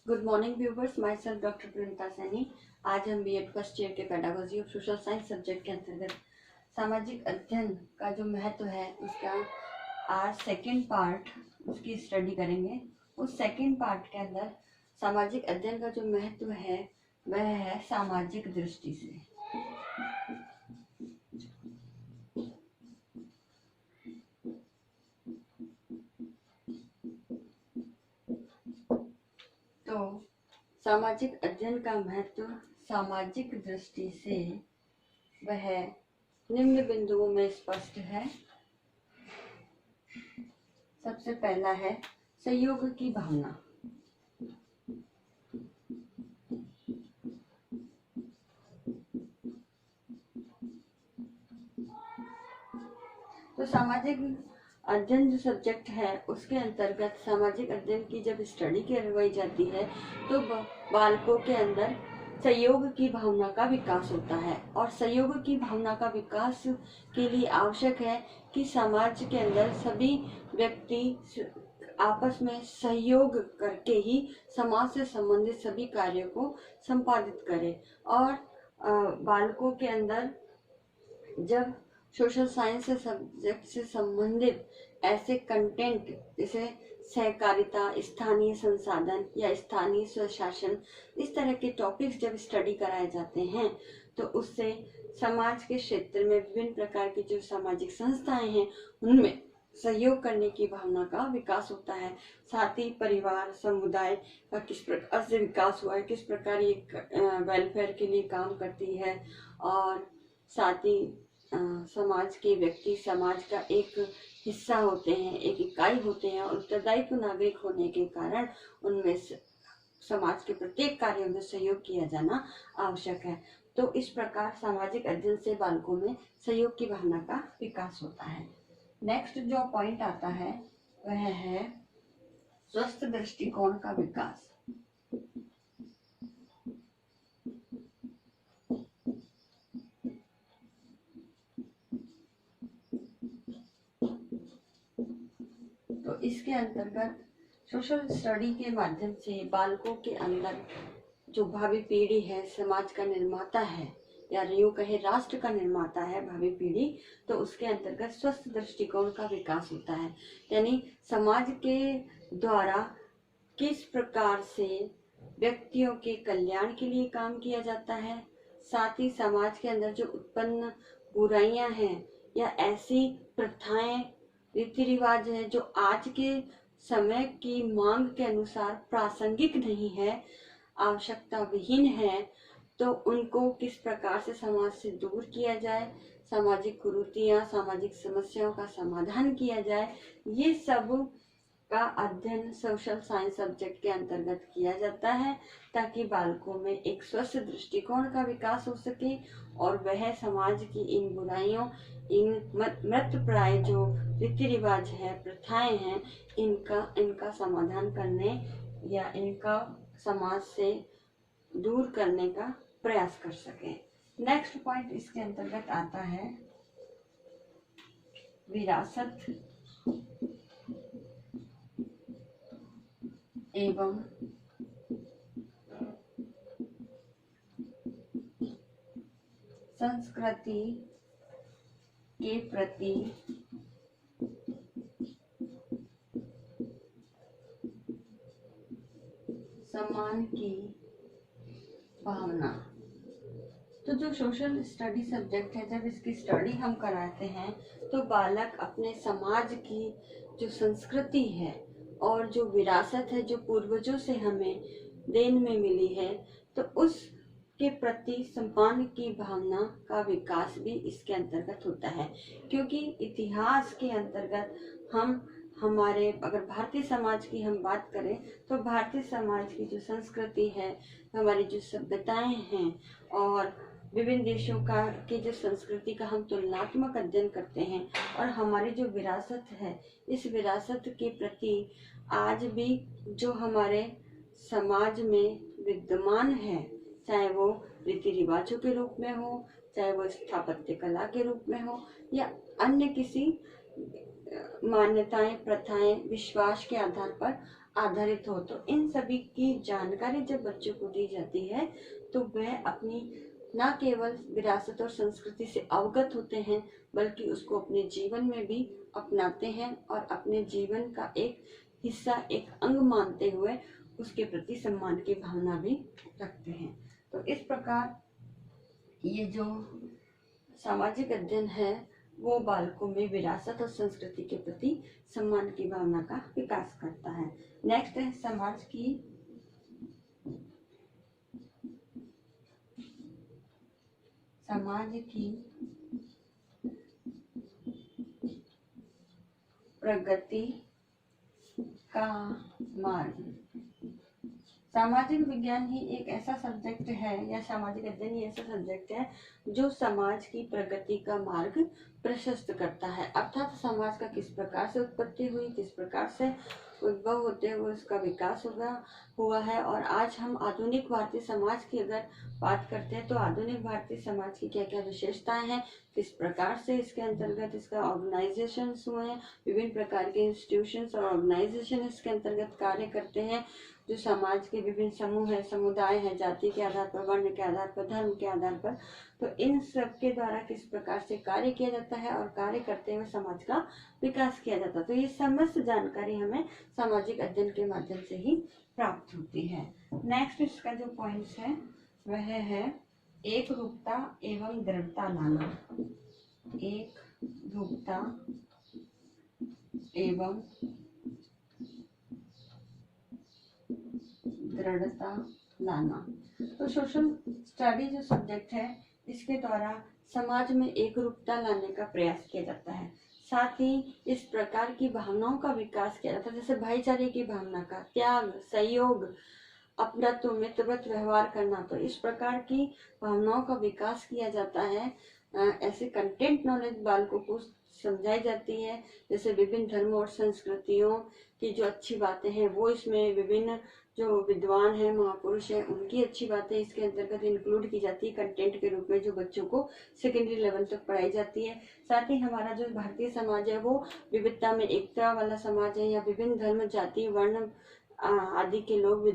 Good morning viewers, my self doctor Priyanka Saini. आज हम BEd first year के pedagogy of social science subject के अंतर्गत सामाजिक अध्ययन का जो महत्व है उसका आज सेकंड पार्ट उसकी स्टडी करेंगे। उस सेकंड पार्ट के अंदर सामाजिक अध्ययन का जो महत्व है वह है सामाजिक दृष्टि से। तो सामाजिक अध्ययन का महत्व सामाजिक दृष्टि से वह निम्न बिंदुओं में स्पष्ट है। सबसे पहला है सहयोग की भावना। तो सामाजिक अध्ययन जो सब्जेक्ट है उसके अंतर्गत सामाजिक अध्ययन की जब स्टडी करवाई जाती है तो बालकों के अंदर सहयोग की भावना का विकास होता है। और सहयोग की भावना का विकास के लिए आवश्यक है कि समाज के अंदर सभी व्यक्ति आपस में सहयोग करके ही समाज से संबंधित सभी कार्यों को संपादित करें। और बालकों के अंदर जब सोशल साइंस सब्जेक्ट से संबंधित ऐसे कंटेंट जैसे सहकारिता, स्थानीय संसाधन या स्थानीय स्वशासन, इस तरह के टॉपिक्स जब स्टडी कराए जाते हैं तो उससे समाज के क्षेत्र में विभिन्न प्रकार की जो सामाजिक संस्थाएं हैं उनमें सहयोग करने की भावना का विकास होता है। साथ ही परिवार समुदाय का किस प्रकार से विकास हुआ है, किस प्रकार ये वेलफेयर के लिए काम करती है, और साथ ही समाज के व्यक्ति समाज का एक हिस्सा होते हैं, एक इकाई होते हैं, और उत्तरदायित्व नागरिक होने के कारण उनमें समाज के प्रत्येक कार्यों में सहयोग किया जाना आवश्यक है। तो इस प्रकार सामाजिक अध्ययन से बालकों में सहयोग की भावना का विकास होता है। नेक्स्ट जो पॉइंट आता है वह है स्वस्थ दृष्टिकोण का विकास। तो इसके अंतर्गत सोशल स्टडी के माध्यम से बालकों के अंदर जो भावी पीढ़ी है, समाज का निर्माता है या यूं कहे राष्ट्र का निर्माता है भावी पीढ़ी, तो उसके अंतर्गत स्वस्थ दृष्टिकोण का विकास होता है। यानी समाज के द्वारा किस प्रकार से व्यक्तियों के कल्याण के लिए काम किया जाता है, साथ ही समाज के अंदर जो उत्पन्न बुराइयां हैं या ऐसी प्रथाएं रीति रिवाज है जो आज के समय की मांग के अनुसार प्रासंगिक नहीं है, आवश्यकता विहीन है, तो उनको किस प्रकार से समाज से दूर किया जाए, सामाजिक कुरीतियां, सामाजिक समस्याओं का समाधान किया जाए, ये सब का अध्ययन सोशल साइंस सब्जेक्ट के अंतर्गत किया जाता है ताकि बालकों में एक स्वस्थ दृष्टिकोण का विकास हो सके और वह समाज की इन बुराइयों, इन मृतप्राय जो रीति रिवाज है, प्रथाएं हैं, इनका समाधान करने या इनका समाज से दूर करने का प्रयास कर सके। नेक्स्ट पॉइंट इसके अंतर्गत आता है विरासत एवं संस्कृति के प्रति सम्मान की भावना। तो जो सोशल स्टडी सब्जेक्ट है, जब इसकी स्टडी हम कराते हैं तो बालक अपने समाज की जो संस्कृति है और जो विरासत है जो पूर्वजों से हमें देन में मिली है, तो उसके प्रति सम्मान की भावना का विकास भी इसके अंतर्गत होता है। क्योंकि इतिहास के अंतर्गत हम हमारे अगर भारतीय समाज की हम बात करें तो भारतीय समाज की जो संस्कृति है, हमारी जो सभ्यताएं हैं और विभिन्न देशों की जो संस्कृति का हम तुलनात्मक अध्ययन करते हैं और हमारी जो विरासत है, इस विरासत के प्रति आज भी जो हमारे समाज में विद्यमान है, चाहे वो रीति रिवाजों के रूप में हो, चाहे वो स्थापत्य कला के रूप में हो या अन्य किसी मान्यताएं, प्रथाएं, विश्वास के आधार पर आधारित हो। तो इन सभी की जानकारी जब बच्चों को दी जाती है तो वह अपनी न केवल विरासत और संस्कृति से अवगत होते हैं बल्कि उसको अपने जीवन में भी अपनाते हैं और अपने जीवन का एक हिस्सा, एक अंग मानते हुए उसके प्रति सम्मान की भावना भी रखते हैं। तो इस प्रकार ये जो सामाजिक अध्ययन है वो बालकों में विरासत और संस्कृति के प्रति सम्मान की भावना का विकास करता है। नेक्स्ट है समाज की प्रगति का मार्ग। सामाजिक विज्ञान ही एक ऐसा सब्जेक्ट है या सामाजिक अध्ययन ही ऐसा सब्जेक्ट है जो समाज की प्रगति का मार्ग प्रशस्त करता है। अर्थात समाज का किस प्रकार से उत्पत्ति हुई, किस प्रकार से उद्भव होते हुए उसका विकास हुआ है। और आज हम आधुनिक भारतीय समाज की अगर बात करते हैं तो आधुनिक भारतीय समाज की क्या क्या विशेषताएं हैं, किस प्रकार से इसके अंतर्गत इसका ऑर्गेनाइजेशन हुए हैं, विभिन्न प्रकार के इंस्टीट्यूशंस और ऑर्गेनाइजेशन इसके अंतर्गत कार्य करते हैं। जो समाज के विभिन्न समूह है, समुदाय है, जाति के आधार पर, वर्ण के आधार पर, धर्म के आधार पर, तो इन सब के द्वारा किस प्रकार से कार्य किया जाता है और कार्य करते हुए समाज का विकास किया जाता है। तो ये समस्त जानकारी हमें सामाजिक अध्ययन के माध्यम से ही प्राप्त होती है। नेक्स्ट इसका जो पॉइंट्स है वह है एक रूपता एवं दृढ़ता लाना। एक रूपता एवं दृढ़ता लाना। तो सोशल स्टडी जो सब्जेक्ट है इसके द्वारा समाज में एक रूपता लाने का प्रयास किया जाता है। साथ ही इस प्रकार की भावनाओं का विकास किया जाता है जैसे भाईचारे की भावना का, त्याग, सहयोग, अपनत्व, मित्रवत व्यवहार करना। तो इस प्रकार की भावनाओं का विकास किया जाता है। ऐसे कंटेंट नॉलेज बालकों को समझाई जाती है जैसे विभिन्न धर्मों और संस्कृतियों की जो अच्छी बातें हैं वो इसमें विभिन्न जो विद्वान हैं, महापुरुष हैं, उनकी अच्छी बातें इसके अंतर्गत इंक्लूड की जाती है कंटेंट के रूप में जो बच्चों को सेकेंडरी लेवल तक पढ़ाई जाती है। साथ ही हमारा जो भारतीय समाज है वो विविधता में एकता वाला समाज है। या विभिन्न धर्म, जाति, वर्ण आदि के लोग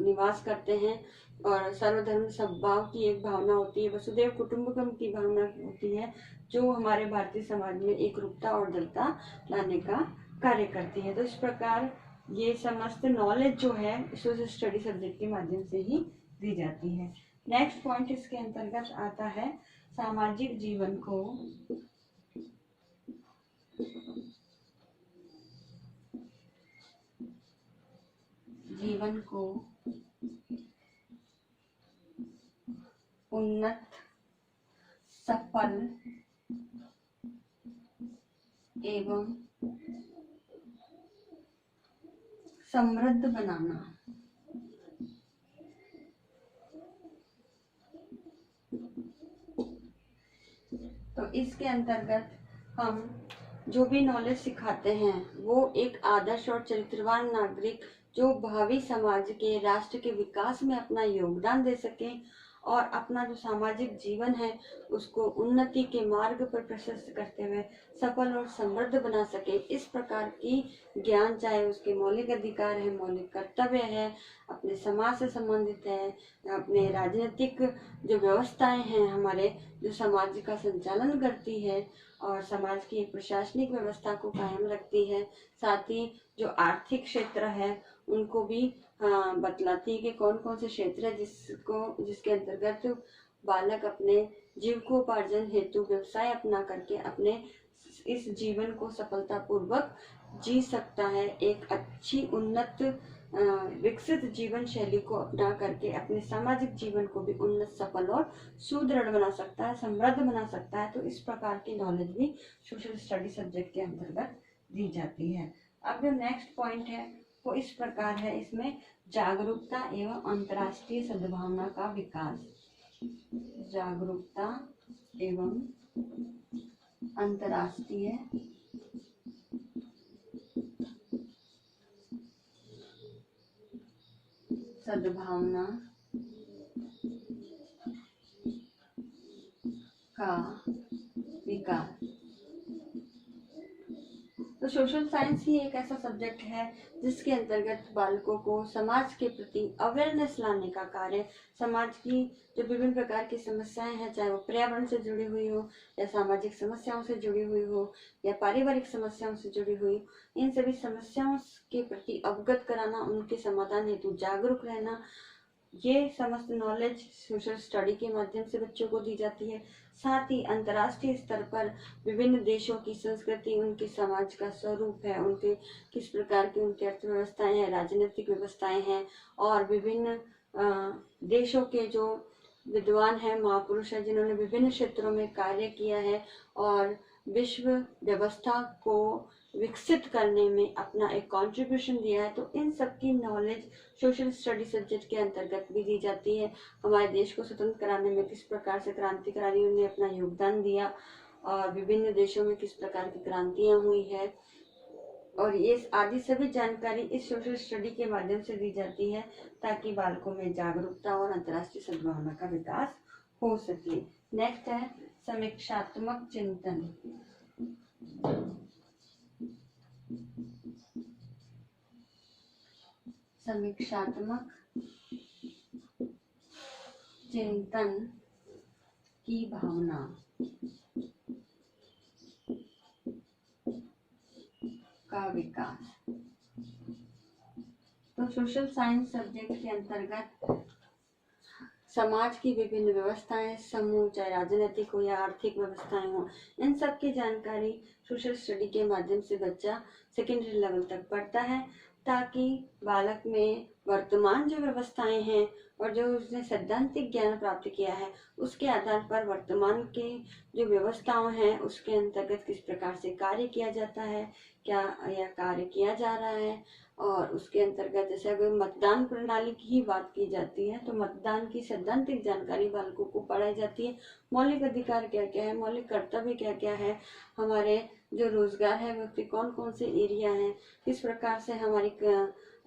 निवास करते हैं और सर्वधर्म सद्भाव की एक भावना होती है, वसुधैव कुटुंबकम की भावना होती है जो हमारे भारतीय समाज में एक रूपता और दृढ़ता लाने का कार्य करती है। तो इस प्रकार ये समस्त नॉलेज जो है सोशल स्टडी सब्जेक्ट के माध्यम से ही दी जाती है। नेक्स्ट पॉइंट इसके अंतर्गत आता है सामाजिक जीवन को उन्नत, सफल एवं समृद्ध बनाना। तो इसके अंतर्गत हम जो भी नॉलेज सिखाते हैं वो एक आदर्श और चरित्रवान नागरिक जो भावी समाज के, राष्ट्र के विकास में अपना योगदान दे सके और अपना जो सामाजिक जीवन है उसको उन्नति के मार्ग पर प्रशस्त करते हुए सफल और समृद्ध बना सके। इस प्रकार की ज्ञान, चाहे उसके मौलिक अधिकार है, मौलिक कर्तव्य है, अपने समाज से संबंधित है, अपने राजनीतिक जो व्यवस्थाएं हैं हमारे, जो समाज का संचालन करती है और समाज की एक प्रशासनिक व्यवस्था को कायम रखती है, साथ ही जो आर्थिक क्षेत्र है उनको भी बतलाती है कि कौन कौन से क्षेत्र है जिसके अंतर्गत बालक अपने जीविकोपार्जन हेतु व्यवसाय अपना करके अपने इस जीवन को सफलतापूर्वक जी सकता है। एक अच्छी, उन्नत, विकसित जीवन शैली को अपना करके अपने सामाजिक जीवन को भी उन्नत, सफल और सुदृढ़ बना सकता है, समृद्ध बना सकता है। तो इस प्रकार की नॉलेज भी सोशल स्टडी सब्जेक्ट के अंतर्गत दी जाती है। अब जो नेक्स्ट पॉइंट है वो इस प्रकार है, इसमें जागरूकता एवं अंतर्राष्ट्रीय सद्भावना का विकास। जागरूकता एवं अंतर्राष्ट्रीय सद्भावना का विकास। तो सोशल साइंस ही एक ऐसा सब्जेक्ट है जिसके अंतर्गत बालकों को समाज के प्रति अवेयरनेस लाने का कार्य, समाज की जो विभिन्न प्रकार की समस्याएं हैं, चाहे वो पर्यावरण से जुड़ी हुई हो या सामाजिक समस्याओं से जुड़ी हुई हो या पारिवारिक समस्याओं से जुड़ी हुई, इन सभी समस्याओं के प्रति अवगत कराना, उनके समाधान हेतु जागरूक रहना, ये समस्त नॉलेज सोशल स्टडी के माध्यम से बच्चों को दी जाती है। साथ ही अंतर्राष्ट्रीय स्तर पर विभिन्न देशों की संस्कृति, उनके समाज का स्वरूप है, उनके किस प्रकार की उनकी अर्थव्यवस्थाएं हैं, राजनीतिक व्यवस्थाएं हैं, और विभिन्न देशों के जो विद्वान हैं, महापुरुष हैं, जिन्होंने विभिन्न क्षेत्रों में कार्य किया है और विश्व व्यवस्था को विकसित करने में अपना एक कंट्रीब्यूशन दिया है, तो इन सब की नॉलेज सोशल स्टडी सब्जेक्ट के अंतर्गत भी दी जाती है। हमारे देश को स्वतंत्र कराने में किस प्रकार से क्रांतिकारियों ने अपना योगदान दिया और विभिन्न देशों में किस प्रकार की क्रांतियां हुई है, और ये आदि सभी जानकारी इस सोशल स्टडी के माध्यम से दी जाती है ताकि बालकों में जागरूकता और अंतर्राष्ट्रीय सद्भावना का विकास हो सके। नेक्स्ट है समीक्षात्मक चिंतन। समीक्षात्मक चिंतन की भावना का विकास। तो सोशल साइंस सब्जेक्ट के अंतर्गत समाज की विभिन्न व्यवस्थाएं, समूह, चाहे राजनीतिक हो या आर्थिक व्यवस्थाएं हो, इन सब की जानकारी सोशल स्टडी के माध्यम से बच्चा सेकेंडरी लेवल तक पढ़ता है ताकि बालक में वर्तमान जो व्यवस्थाएं हैं और जो उसने सैद्धांतिक ज्ञान प्राप्त किया है उसके आधार पर वर्तमान के जो व्यवस्थाएं हैं उसके अंतर्गत किस प्रकार से कार्य किया जाता है, क्या यह कार्य किया जा रहा है, और उसके अंतर्गत जैसे अगर मतदान प्रणाली की ही बात की जाती है तो मतदान की सैद्धांतिक जानकारी बालकों को पढ़ाई जाती है। मौलिक अधिकार क्या क्या है, मौलिक कर्तव्य क्या क्या है, हमारे जो रोजगार है वो कौन कौन से एरिया हैं, किस प्रकार से हमारी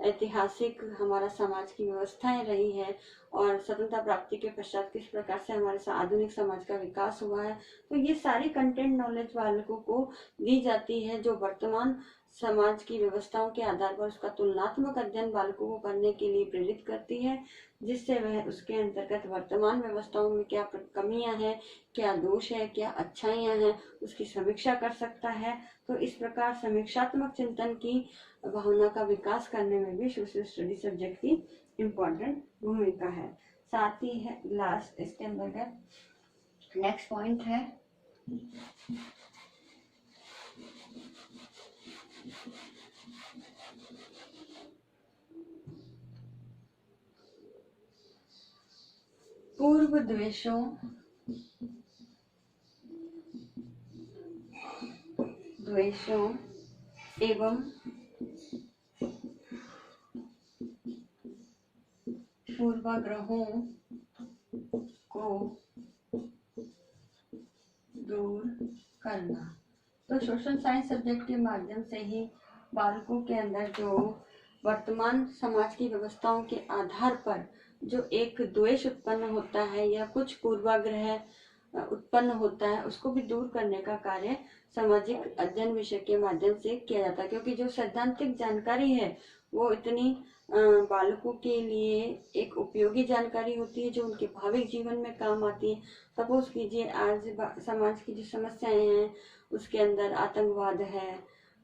ऐतिहासिक हमारा समाज की व्यवस्थाएं रही है, और स्वतंत्रता प्राप्ति के पश्चात किस प्रकार से हमारे आधुनिक समाज का विकास हुआ है। तो ये सारी कंटेंट नॉलेज बालकों को दी जाती है जो वर्तमान समाज की व्यवस्थाओं के आधार पर उसका तुलनात्मक अध्ययन बालकों को करने के लिए प्रेरित करती है, जिससे वह उसके अंतर्गत वर्तमान व्यवस्थाओं में क्या कमियां हैं, क्या दोष है, क्या अच्छाइयां हैं, उसकी समीक्षा कर सकता है। तो इस प्रकार समीक्षात्मक चिंतन की भावना का विकास करने में भी सोशल स्टडी सब्जेक्ट की इम्पोर्टेंट भूमिका है। साथ ही है लास्ट इसके अंतर्गत नेक्स्ट पॉइंट है पूर्व द्वेषों एवं पूर्वाग्रहों को दूर करना। तो सोशल साइंस सब्जेक्ट के माध्यम से ही बालकों के अंदर जो वर्तमान समाज की व्यवस्थाओं के आधार पर जो एक द्वेष उत्पन्न होता है या कुछ पूर्वाग्रह उत्पन्न होता है उसको भी दूर करने का कार्य सामाजिक अध्ययन विषय के माध्यम से किया जाता है, क्योंकि जो सैद्धांतिक जानकारी है वो इतनी बालकों के लिए एक उपयोगी जानकारी होती है जो उनके भावी जीवन में काम आती है। सपोज कीजिए आज समाज की जो समस्याएं हैं उसके अंदर आतंकवाद है,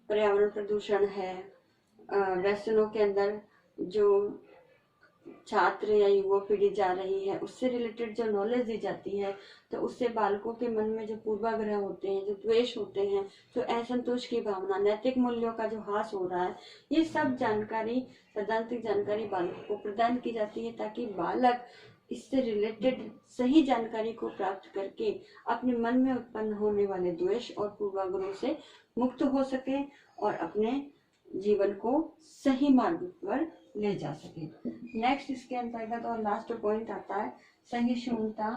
पर्यावरण प्रदूषण है, व्यसनों के अंदर जो छात्र या युवा पीढ़ी जा रही है उससे रिलेटेड जो नॉलेज दी जाती है, तो उससे बालकों के मन में जो पूर्वाग्रह होते हैं, जो द्वेष होते हैं, जो असंतोष की भावना, नैतिक मूल्यों का जो ह्रास हो रहा है, ये सब जानकारी, सैद्धांतिक जानकारी बालकों को प्रदान की जाती है ताकि बालक इससे रिलेटेड सही जानकारी को प्राप्त करके अपने मन में उत्पन्न होने वाले द्वेष और पूर्वाग्रहों से मुक्त हो सके और अपने जीवन को सही मार्ग पर ले जा सके। नेक्स्ट इसके अंतर्गत और लास्ट पॉइंट आता है सहिष्णुता,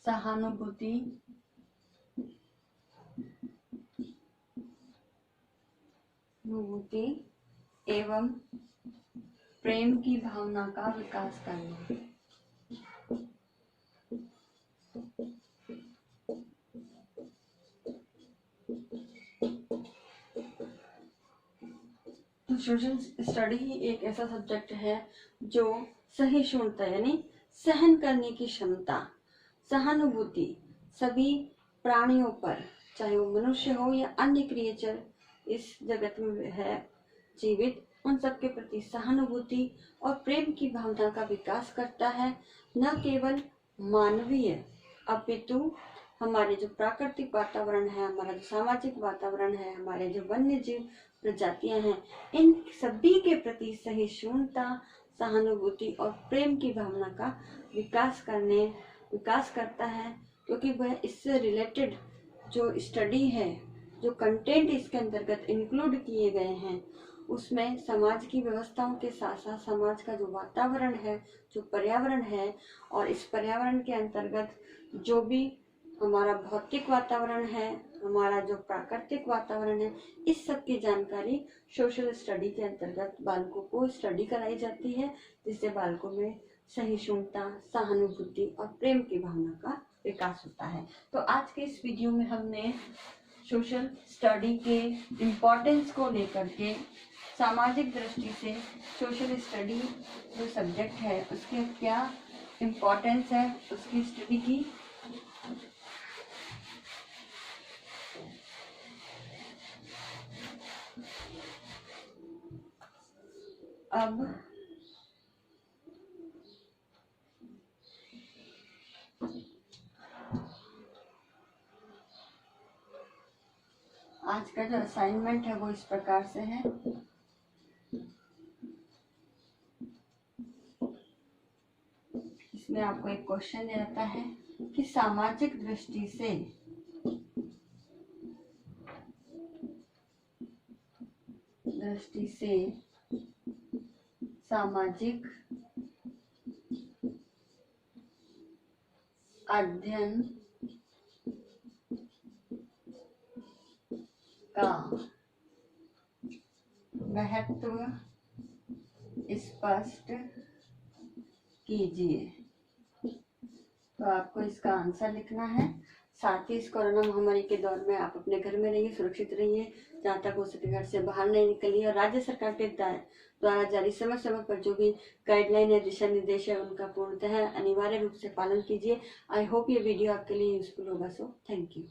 सहानुभूति एवं प्रेम की भावना का विकास करना। सोशल स्टडी ही एक ऐसा सब्जेक्ट है जो सहिष्णुता यानी सहन करने की क्षमता, सहानुभूति सभी प्राणियों पर, चाहे वो मनुष्य हो या अन्य क्रिएचर इस जगत में है जीवित, उन सब के प्रति सहानुभूति और प्रेम की भावना का विकास करता है। न केवल मानवीय अपितु हमारे जो प्राकृतिक वातावरण है, हमारा जो सामाजिक वातावरण है, हमारे जो वन्य जीव प्रजातियां हैं, इन सभी के प्रति सहिष्णुता, सहानुभूति और प्रेम की भावना का विकास करता है। क्योंकि वह इससे रिलेटेड जो स्टडी है, जो कंटेंट इसके अंतर्गत इंक्लूड किए गए हैं, उसमें समाज की व्यवस्थाओं के साथ साथ समाज का जो वातावरण है, जो पर्यावरण है, और इस पर्यावरण के अंतर्गत जो भी हमारा भौतिक वातावरण है, हमारा जो प्राकृतिक वातावरण है, इस सब की जानकारी सोशल स्टडी के अंतर्गत बालकों को स्टडी कराई जाती है, जिससे बालकों में सहिष्णुता, सहानुभूति और प्रेम की भावना का विकास होता है। तो आज के इस वीडियो में हमने सोशल स्टडी के इम्पोर्टेंस को लेकर के सामाजिक दृष्टि से सोशल स्टडी जो सब्जेक्ट है उसके क्या इम्पोर्टेंस है, उसकी स्टडी की। अब आज का जो असाइनमेंट है वो इस प्रकार से है। इसमें आपको एक क्वेश्चन दिया जाता है कि सामाजिक दृष्टि से सामाजिक अध्ययन का महत्व स्पष्ट कीजिए। तो आपको इसका आंसर लिखना है। साथ ही इस कोरोना महामारी के दौर में आप अपने घर में रहिए, सुरक्षित रहिए, जहाँ तक हो सके घर से बाहर नहीं निकलिए, और राज्य सरकार के द्वारा जारी समय समय पर जो भी गाइडलाइन है, दिशा निर्देश है, उनका पूर्णतः अनिवार्य रूप से पालन कीजिए। आई होप ये वीडियो आपके लिए यूजफुल होगा। So thank you.